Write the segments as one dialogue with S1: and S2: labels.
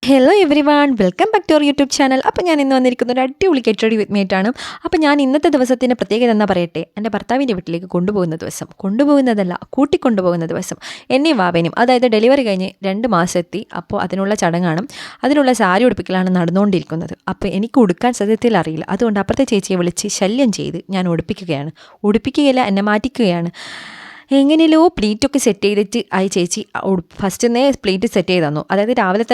S1: Hello everyone, welcome back to our YouTube channel. അപ്പോൾ ഞാൻ ഇന്ന് വന്നിരിക്കുന്ന ഒരു അടിപൊളി ഗെറ്റ് റെഡി വിത്ത് മീറ്റാണ്. അപ്പോൾ ഞാൻ ഇന്നത്തെ ദിവസത്തിൻ്റെ പ്രത്യേകത എന്നാ പറയട്ടെ, എൻ്റെ ഭർത്താവിൻ്റെ വീട്ടിലേക്ക് കൊണ്ടുപോകുന്ന ദിവസം, കൊണ്ടുപോകുന്നതല്ല കൂട്ടിക്കൊണ്ടുപോകുന്ന ദിവസം. എന്നെയും വാവേനും, അതായത് ഡെലിവറി കഴിഞ്ഞ് 2 മാസം എത്തി. അപ്പോൾ അതിനുള്ള ചടങ്ങാണ്, അതിനുള്ള സാരി ഉടുപ്പിക്കലാണ് നടന്നുകൊണ്ടിരിക്കുന്നത്. അപ്പോൾ എനിക്ക് ഉടുക്കാൻ സത്യത്തിൽ അറിയില്ല, അതുകൊണ്ട് അപ്പുറത്തെ ചേച്ചിയെ വിളിച്ച് ശല്യം ചെയ്ത് ഞാൻ ഉടുപ്പിക്കുകയല്ല, എന്നെ മാറ്റിക്കുകയാണ്. എങ്ങനെയല്ലോ പ്ലേറ്റൊക്കെ സെറ്റ് ചെയ്തിട്ട് ആ ചേച്ചി ഫസ്റ്റ് പ്ലേറ്റ് സെറ്റ് ചെയ്ത് തന്നു. അതായത് രാവിലെ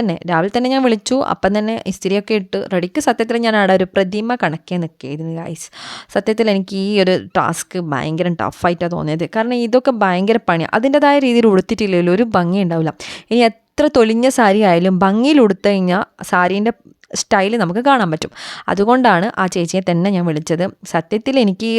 S1: തന്നെ ഞാൻ വിളിച്ചു. അപ്പം തന്നെ ഇസ്തിരിയൊക്കെ ഇട്ട് റെഡിക്ക്. സത്യത്തിൽ ഞാൻ അവിടെ ഒരു പ്രതിമ കണക്കെ നിൽക്കിയിരുന്നു ഗൈസ്. സത്യത്തിൽ എനിക്ക് ഈ ഒരു ടാസ്ക് ഭയങ്കര ടഫായിട്ടാണ് തോന്നിയത്. കാരണം ഇതൊക്കെ ഭയങ്കര പണിയാണ്. അതിൻ്റെതായ രീതിയിൽ ഉടുത്തിട്ടില്ലല്ലോ ഒരു ഭംഗി ഉണ്ടാവില്ല. ഇനി എത്ര തൊലിഞ്ഞ സാരി ആയാലും ഭംഗിയിൽ ഉടുത്തു കഴിഞ്ഞാൽ സാരീൻ്റെ സ്റ്റൈൽ നമുക്ക് കാണാൻ പറ്റും. അതുകൊണ്ടാണ് ആ ചേച്ചിയെ തന്നെ ഞാൻ വിളിച്ചത്. സത്യത്തിൽ എനിക്ക്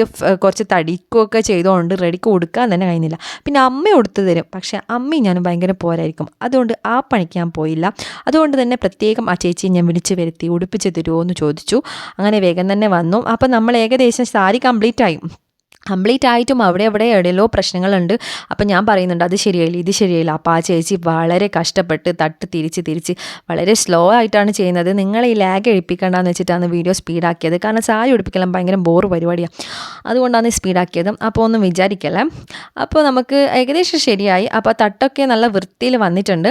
S1: കുറച്ച് തടിക്കുകയൊക്കെ ചെയ്തുകൊണ്ട് റെഡിക്ക് കൊടുക്കാൻ തന്നെ കഴിയുന്നില്ല. പിന്നെ അമ്മ ഉടുത്തു തരും, പക്ഷേ അമ്മയും ഞാനും ഭയങ്കര പോരായിരിക്കും. അതുകൊണ്ട് ആ പണിക്ക് ഞാൻ പോയില്ല. അതുകൊണ്ട് തന്നെ പ്രത്യേകം ആ ചേച്ചിയെ ഞാൻ വിളിച്ച് വരുത്തി ഉടുപ്പിച്ച് തരുമോ എന്ന് ചോദിച്ചു. അങ്ങനെ വേഗം തന്നെ വന്നു. അപ്പോൾ നമ്മൾ ഏകദേശം സാരി കംപ്ലീറ്റ് ആയിട്ടും അവിടെ എവിടെയോ പ്രശ്നങ്ങളുണ്ട്. അപ്പം ഞാൻ പറയുന്നുണ്ട് അത് ശരിയായില്ല ഇത് ശരിയായില്ല. അപ്പോൾ ആ ചേച്ചി വളരെ കഷ്ടപ്പെട്ട് തട്ട് തിരിച്ച് വളരെ സ്ലോ ആയിട്ടാണ് ചെയ്യുന്നത്. നിങ്ങൾ ഈ ലാഗ് എഴിപ്പിക്കേണ്ടെന്ന് വെച്ചിട്ടാണ് വീഡിയോ സ്പീഡാക്കിയത്. കാരണം സാരി ഉടുപ്പിക്കലാൻ ഭയങ്കര ബോറ് പരിപാടിയാണ്, അതുകൊണ്ടാണ് സ്പീഡാക്കിയത്. അപ്പോൾ ഒന്നും വിചാരിക്കല്ലേ. അപ്പോൾ നമുക്ക് ഏകദേശം ശരിയായി. അപ്പോൾ തട്ടൊക്കെ നല്ല വൃത്തിയിൽ വന്നിട്ടുണ്ട്.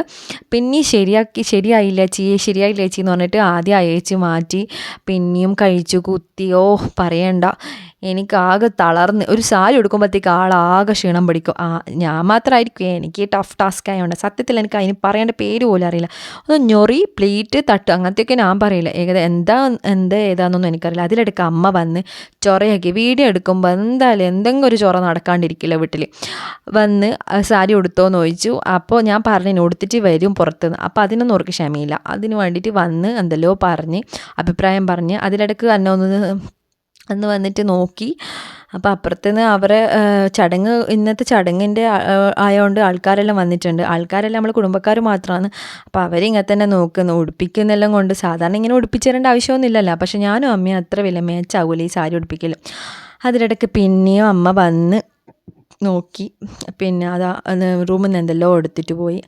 S1: പിന്നെ ശരിയായില്ല ചേച്ചി എന്ന് പറഞ്ഞിട്ട് ആദ്യം ആ ചേച്ചി മാറ്റി, പിന്നെയും കഴിച്ചു കുത്തിയോ പറയണ്ട. എനിക്കാകെ തളർന്ന് ഒരു സാരി എടുക്കുമ്പോഴത്തേക്ക് ആളാകെ ക്ഷീണം പിടിക്കും. ഞാൻ മാത്രമായിരിക്കും, എനിക്ക് ടഫ് ടാസ്ക് ആയതുകൊണ്ട് സത്യത്തിൽ എനിക്ക് അതിന് പറയേണ്ട പേര് പോലും അറിയില്ല. ഒന്ന് ഞൊറി പ്ലേറ്റ് തട്ട് അങ്ങനത്തെയൊക്കെ ഞാൻ പറയില്ല. ഏതാണെന്നൊന്നും എനിക്കറിയില്ല. അതിലെടുക്കുക അമ്മ വന്ന് ചൊറയാക്കി. വീഡിയോ എടുക്കുമ്പോൾ എന്തായാലും എന്തെങ്കിലും ഒരു ചൊറ നടക്കാണ്ടിരിക്കില്ല വീട്ടിൽ. വന്ന് സാരി ഉടുത്തോന്ന് ചോദിച്ചു. അപ്പോൾ ഞാൻ പറഞ്ഞു ഉടുത്തിട്ട് വരും പുറത്തുനിന്ന്. അപ്പോൾ അതിനൊന്നും അവർക്ക് ക്ഷമയില്ല. അതിന് വേണ്ടിയിട്ട് വന്ന് എന്തെല്ലോ പറഞ്ഞ് അഭിപ്രായം പറഞ്ഞ് അതിലിടക്ക് അന്ന് വന്നിട്ട് നോക്കി. അപ്പോൾ അപ്പുറത്തുനിന്ന് അവരെ ഇന്നത്തെ ചടങ്ങിൻ്റെ ആയതുകൊണ്ട് ആൾക്കാരെല്ലാം വന്നിട്ടുണ്ട്. ആൾക്കാരെല്ലാം നമ്മൾ കുടുംബക്കാർ മാത്രമാണ്. അപ്പോൾ അവരിങ്ങനെ തന്നെ നോക്കുന്നു. ഉടുപ്പിക്കുന്നെല്ലാം കൊണ്ട് സാധാരണ ഇങ്ങനെ ഉടുപ്പിച്ച് തരേണ്ട ആവശ്യമൊന്നുമില്ലല്ലോ. പക്ഷെ ഞാനും അമ്മയും അത്ര വലിയ മേച്ചാവൂല ഈ സാരി ഉടുപ്പിക്കൽ. അതിനിടയ്ക്ക് പിന്നെയും അമ്മ വന്ന് നോക്കി. പിന്നെ റൂമിൽ നിന്ന് എന്തെല്ലോ എടുത്തിട്ട് പോയി.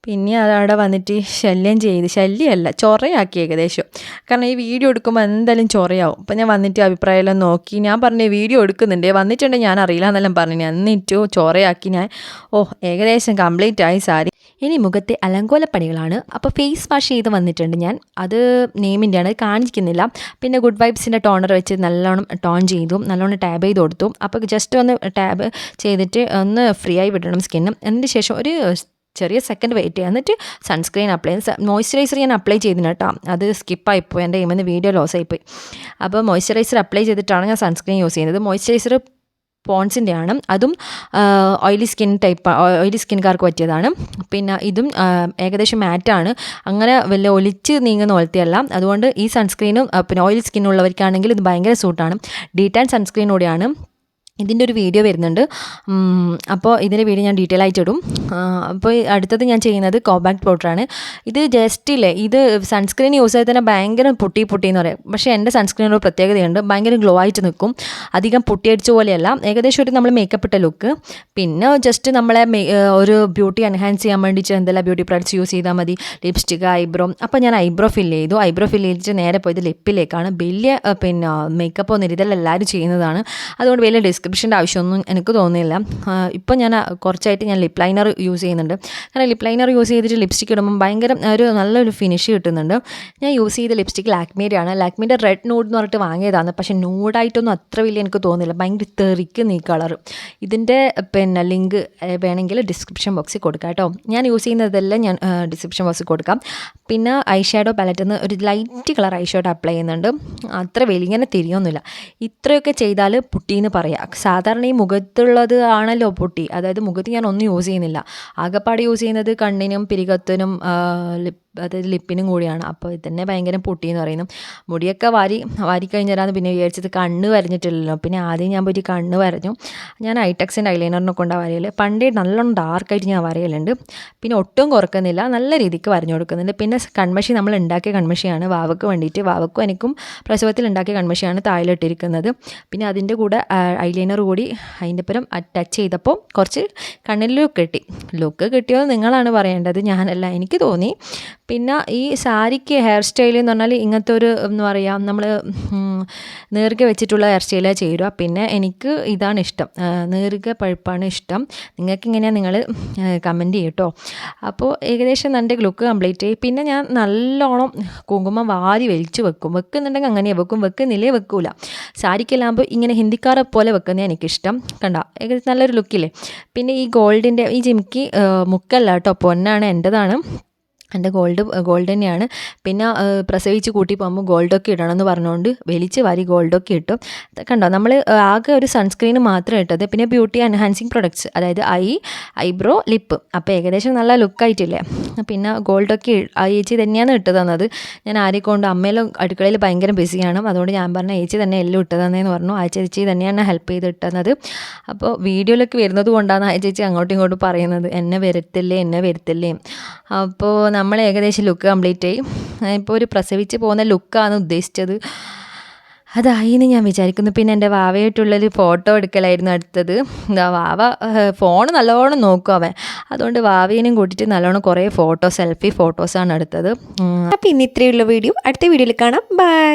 S1: പിന്നെ അതവിടെ വന്നിട്ട് ശല്യമല്ല ചൊറയാക്കി ഏകദേശം. കാരണം ഈ വീഡിയോ എടുക്കുമ്പോൾ എന്തായാലും ചൊറയാവും. അപ്പം ഞാൻ വന്നിട്ട് അഭിപ്രായമെല്ലാം നോക്കി. ഞാൻ പറഞ്ഞു വീഡിയോ എടുക്കുന്നുണ്ട്, വന്നിട്ടുണ്ടെങ്കിൽ ഞാൻ അറിയില്ല എന്നെല്ലാം പറഞ്ഞു. എന്നിട്ട് ചൊറയാക്കി ഞാൻ. ഏകദേശം കംപ്ലീറ്റ് ആയി സാരി. ഇനി മുഖത്തെ അലങ്കോലപ്പണികളാണ്. അപ്പോൾ ഫേസ് വാഷ് ചെയ്ത് വന്നിട്ടുണ്ട് ഞാൻ. അത് നെയിമിൻ്റെയാണ്, കാണിക്കുന്നില്ല. പിന്നെ ഗുഡ് വൈബ്സിൻ്റെ ടോണർ വെച്ച് നല്ലോണം ടോൺ ചെയ്തു, നല്ലോണം ടാബ് ചെയ്ത് കൊടുത്തു. അപ്പോൾ ജസ്റ്റ് ഒന്ന് ടാബ് ചെയ്തിട്ട് ഒന്ന് ഫ്രീ ആയി വിടണം സ്കിന്നും. അതിന് ശേഷം ഒരു ചെറിയ സെക്കൻഡ് വെയിറ്റ് ചെയ്യുക. എന്നിട്ട് സൺസ്ക്രീൻ മോയ്സ്ചറൈസർ ഞാൻ അപ്ലൈ ചെയ്തിന് കേട്ടോ. അത് സ്കിപ്പായിപ്പോയി, എൻ്റെ കയ്യിൽ നിന്ന് വീഡിയോ ലോസ് ആയിപ്പോയി. അപ്പോൾ മോയ്സ്ചറൈസർ അപ്ലൈ ചെയ്തിട്ടാണ് ഞാൻ സൺസ്ക്രീൻ യൂസ് ചെയ്യുന്നത്. മോയ്സ്ചറൈസർ പോൺസിൻ്റെ ആണ്. അതും ഓയിലി സ്കിൻകാർക്ക് പറ്റിയതാണ്. പിന്നെ ഇതും ഏകദേശം മാറ്റാണ്, അങ്ങനെ വലിയ ഒലിച്ച് നീങ്ങുന്ന പോലത്തെയല്ല. അതുകൊണ്ട് ഈ സൺസ്ക്രീനും പിന്നെ ഓയിലി സ്കിന്നുള്ളവർക്കാണെങ്കിൽ ഇത് ഭയങ്കര സൂട്ടാണ്. ഡീടാൻ സൺസ്ക്രീൻ കൂടിയാണ്. ഇതിൻ്റെ ഒരു വീഡിയോ വരുന്നുണ്ട്. അപ്പോൾ ഇതിൻ്റെ വീഡിയോ ഞാൻ ഡീറ്റെയിൽ ആയിട്ട് ഇടും. അപ്പോൾ അടുത്തത് ഞാൻ ചെയ്യുന്നത് കോമ്പാക്ട് പൗഡറാണ്. ഇത് ഇത് സൺസ്ക്രീൻ യൂസ് ചെയ്ത് തന്നെ ഭയങ്കര പൊട്ടി എന്ന് പറയാം. പക്ഷേ എൻ്റെ സൺസ്ക്രീനൊരു പ്രത്യേകതയുണ്ട്, ഭയങ്കര ഗ്ലോ ആയിട്ട് നിൽക്കും. അധികം പൊട്ടിയടിച്ച പോലെയല്ല, ഏകദേശം ഒരു നമ്മൾ മേക്കപ്പ് ഇട്ട ലുക്ക്. പിന്നെ ജസ്റ്റ് നമ്മളെ ഒരു ബ്യൂട്ടി എൻഹാൻസ് ചെയ്യാൻ വേണ്ടിയിട്ട് എന്തെല്ലാം ബ്യൂട്ടി പ്രോഡക്റ്റ്സ് യൂസ് ചെയ്താൽ മതി. Lipstick, eyebrow. അപ്പോൾ ഞാൻ ഐബ്രോ ഫില്ല് ചെയ്തിട്ട് നേരെ പോയത് ലിപ്പിലേക്കാണ്. വലിയ പിന്നെ മേക്കപ്പ് ഒന്നും ഇതെല്ലാം എല്ലാവരും ചെയ്യുന്നതാണ്. അതുകൊണ്ട് വലിയ ഡിസ്ക്രിപ്ഷൻ്റെ ആവശ്യമൊന്നും എനിക്ക് തോന്നുന്നില്ല. ഇപ്പോൾ ഞാൻ കുറച്ചായിട്ട് ഞാൻ ലിപ്പ് ലൈനർ യൂസ് ചെയ്യുന്നുണ്ട്. കാരണം ലിപ്പ് ലൈനർ യൂസ് ചെയ്തിട്ട് ലിപ്സ്റ്റിക് ഇടുമ്പോൾ ഭയങ്കര നല്ലൊരു ഫിനിഷ് കിട്ടുന്നുണ്ട്. ഞാൻ യൂസ് ചെയ്ത ലിപ്സ്റ്റിക് ലാക്മീൻ്റെ റെഡ് നൂഡ് എന്ന് പറഞ്ഞിട്ട് വാങ്ങിയതാണ്. പക്ഷേ നൂഡായിട്ടൊന്നും അത്ര വലിയ എനിക്ക് തോന്നുന്നില്ല, ഭയങ്കര തെറിക്കുന്ന ഈ കളർ. ഇതിൻ്റെ പിന്നെ ലിങ്ക് വേണമെങ്കിൽ ഡിസ്ക്രിപ്ഷൻ ബോക്സിൽ കൊടുക്കാം കേട്ടോ. ഞാൻ യൂസ് ചെയ്യുന്നതെല്ലാം ഞാൻ ഡിസ്ക്രിപ്ഷൻ ബോക്സിൽ കൊടുക്കാം. പിന്നെ ഐ ഷാഡോ പാലറ്റിൽ നിന്ന് ഒരു light colour I shadow apply ചെയ്യുന്നുണ്ട്. അത്ര വലിയ തിരിയൊന്നുമില്ല. ഇത്രയൊക്കെ ചെയ്താൽ പുട്ടിയെന്ന് പറയാം. സാധാരണ ഈ മുഖത്തുള്ളത് ആണല്ലോ പൊട്ടി, അതായത് മുഖത്ത് ഞാൻ ഒന്നും യൂസ് ചെയ്യുന്നില്ല. ആകെപ്പാട് യൂസ് ചെയ്യുന്നത് കണ്ണിനും പിരികത്തിനും അതായത് ലിപ്പിനും കൂടിയാണ്. അപ്പോൾ ഇതന്നെ ഭയങ്കര പൊട്ടിയെന്ന് പറയുന്നു. മുടിയൊക്കെ വാരി കഴിഞ്ഞാലാണ് പിന്നെ വിചാരിച്ചത് കണ്ണ് വരഞ്ഞിട്ടില്ലല്ലോ. പിന്നെ ആദ്യം ഞാൻ പോയിട്ട് കണ്ണ് വരഞ്ഞു. ഞാൻ ഐടെക്സിൻ്റെ ഐലൈനറിനെ കൊണ്ടാണ് വരയൽ. പണ്ടേ നല്ലോണം ഡാർക്കായിട്ട് ഞാൻ വരയലുണ്ട്. പിന്നെ ഒട്ടും കുറക്കുന്നില്ല, നല്ല രീതിക്ക് വരഞ്ഞു കൊടുക്കുന്നുണ്ട്. പിന്നെ കൺമഷി നമ്മൾ ഉണ്ടാക്കിയ കൺമഷിയാണ് വാവക്ക് വേണ്ടിയിട്ട്. വാവക്കും എനിക്കും പ്രസവത്തിൽ ഉണ്ടാക്കിയ കൺമഷിയാണ് താഴിലിട്ടിരിക്കുന്നത്. പിന്നെ അതിൻ്റെ കൂടെ ഐലൈനർ കൂടി അതിൻ്റെ പുറം ടച്ച് ചെയ്തപ്പോൾ കുറച്ച് കണ്ണിൽ ലുക്ക് കിട്ടിയോ നിങ്ങളാണ് പറയേണ്ടത്, ഞാനല്ല. എനിക്ക് തോന്നി. പിന്നെ ഈ സാരിക്ക് ഹെയർ സ്റ്റൈൽ എന്ന് പറഞ്ഞാൽ ഇങ്ങനത്തെ ഒരു എന്താ പറയുക നമ്മൾ നീർഗ വെച്ചിട്ടുള്ള ഹെയർ സ്റ്റൈലേ ചേരുക. പിന്നെ എനിക്ക് ഇതാണ് ഇഷ്ടം, നീർഗ പഴുപ്പാണ് ഇഷ്ടം. നിങ്ങൾക്ക് ഇങ്ങനെയാണ് നിങ്ങൾ കമൻറ്റ് ചെയ്യും കേട്ടോ. അപ്പോൾ ഏകദേശം എൻ്റെ ലുക്ക് കംപ്ലീറ്റ് ആയി. പിന്നെ ഞാൻ നല്ലോണം കുങ്കുമം വാരി വലിച്ച് വെക്കുന്നുണ്ടെങ്കിൽ അങ്ങനെയാണ് വെക്കുന്നില്ലേ വെക്കൂല. സാരിക്കെല്ലാകുമ്പോൾ ഇങ്ങനെ ഹിന്ദിക്കാരെ പോലെ വെക്കുന്നതാണ് എനിക്കിഷ്ടം. കണ്ടോ ഏകദേശം നല്ലൊരു ലുക്കില്ലേ. പിന്നെ ഈ ഗോൾഡിൻ്റെ ഈ ജിമിക്ക് മുക്കല്ല കേട്ടോ, പൊന്നാണ്, എൻ്റെതാണ്, എൻ്റെ ഗോൾഡ് തന്നെയാണ്. പിന്നെ പ്രസവിച്ച് കൂട്ടി പോകുമ്പോൾ ഗോൾഡൊക്കെ ഇടണം എന്ന് പറഞ്ഞുകൊണ്ട് വലിച്ച് വാരി ഗോൾഡൊക്കെ ഇട്ടു. കണ്ടോ നമ്മൾ ആകെ ഒരു സൺസ്ക്രീൻ മാത്രം ഇട്ടത്. പിന്നെ ബ്യൂട്ടി എൻഹാൻസിങ് പ്രൊഡക്ട്സ്, അതായത് ഐബ്രോ, ലിപ്പ്. അപ്പോൾ ഏകദേശം നല്ല ലുക്കായിട്ടില്ലേ. പിന്നെ ഗോൾഡൊക്കെ ചേച്ചി തന്നെയാണ് ഇട്ട് തന്നത്. ഞാൻ ആരെക്കൊണ്ട് അമ്മയിലും അടുക്കളയിൽ ഭയങ്കര ബിസിയാണ്, അതുകൊണ്ട് ഞാൻ പറഞ്ഞ ചേച്ചി തന്നെ എല്ലാം ഇട്ട് തന്നതെന്ന് പറഞ്ഞു. ആ ചേച്ചി തന്നെയാണ് ഹെൽപ്പ് ചെയ്ത് ഇട്ടുന്നത്. അപ്പോൾ വീഡിയോയിലൊക്കെ വരുന്നത് കൊണ്ടാണ് ആ ചേച്ചി അങ്ങോട്ടും ഇങ്ങോട്ടും പറയുന്നത് എന്നെ വരുത്തില്ലേ. അപ്പോൾ നമ്മൾ ഏകദേശം ലുക്ക് കംപ്ലീറ്റ് ആയി. ഇപ്പോൾ ഒരു പ്രസവിച്ച് പോകുന്ന ലുക്കാണ് ഉദ്ദേശിച്ചത്, അതായി എന്ന് ഞാൻ വിചാരിക്കുന്നു. പിന്നെ എൻ്റെ വാവയായിട്ടുള്ളൊരു ഫോട്ടോ എടുക്കലായിരുന്നു അടുത്തത്. വാവ ഫോൺ നല്ലോണം നോക്കും അവൻ, അതുകൊണ്ട് വാവേനെയും കൂട്ടിയിട്ട് നല്ലോണം കുറേ സെൽഫി ഫോട്ടോസാണ് എടുത്തത്. അപ്പോൾ ഇന്ന് ഇത്രയുള്ള വീഡിയോ, അടുത്ത വീഡിയോയിൽ കാണാം. ബൈ.